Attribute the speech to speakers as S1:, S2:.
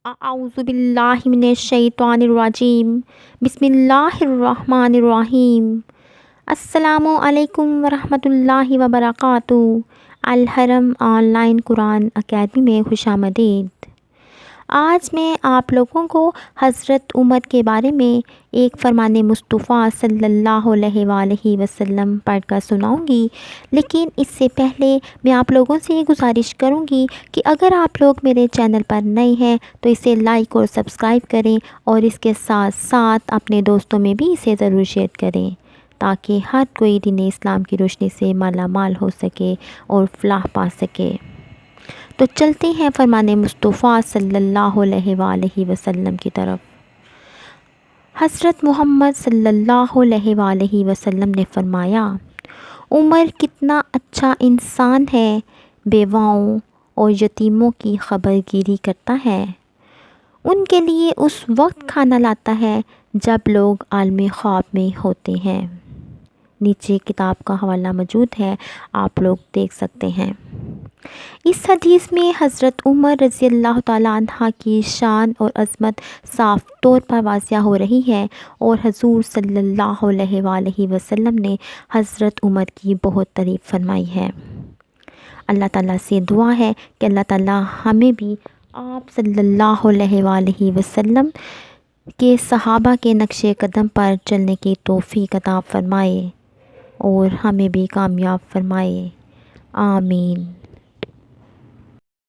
S1: अऊज़ु बिल्लाहि मिनश शैतानिर रजीम बिस्मिल्लाहिर रहमानिर रहीम अस्सलामु अलैकुम वरहमतुल्लाहि वबरकातुहू। अल हरम ऑनलाइन कुरान अकेडमी में खुशामदीद। आज मैं आप लोगों को हज़रत उमर के बारे में एक फरमान मुस्तफ़ा सल्लल्लाहु अलैहि वसल्लम पढ़कर सुनाऊंगी, लेकिन इससे पहले मैं आप लोगों से ये गुजारिश करूंगी कि अगर आप लोग मेरे चैनल पर नए हैं तो इसे लाइक और सब्सक्राइब करें और इसके साथ साथ अपने दोस्तों में भी इसे ज़रूर शेयर करें, ताकि हर कोई दीन इस्लाम की रोशनी से माला माल हो सके और फलाह पा सके। तो चलते हैं फरमान मुस्तफ़ा सल्लल्लाहु अलैहि वसल्लम की तरफ। हज़रत मुहम्मद सल्लल्लाहु अलैहि वसल्लम ने फरमाया, उमर कितना अच्छा इंसान है, बेवाओं और यतीमों की खबरगिरी करता है, उनके लिए उस वक्त खाना लाता है जब लोग आलम ख्वाब में होते हैं। नीचे किताब का हवाला मौजूद है, आप लोग देख सकते हैं। इस हदीस में हज़रत उमर रज़ी अल्लाह ताला अन्हा की शान और अज़मत साफ़ तौर पर वाज़िया हो रही है और हज़ूर सल्लल्लाहु अलैहि वसल्लम ने हज़रत उमर की बहुत तारीफ़ फरमाई है। अल्लाह ताला से दुआ है कि अल्लाह ताला हमें भी आप सल्लल्लाहु अलैहि वसल्लम के सहाबा के नक्शे कदम पर चलने की तौफ़ीक़ अता फ़रमाए और हमें भी कामयाब फ़रमाए। आमीन।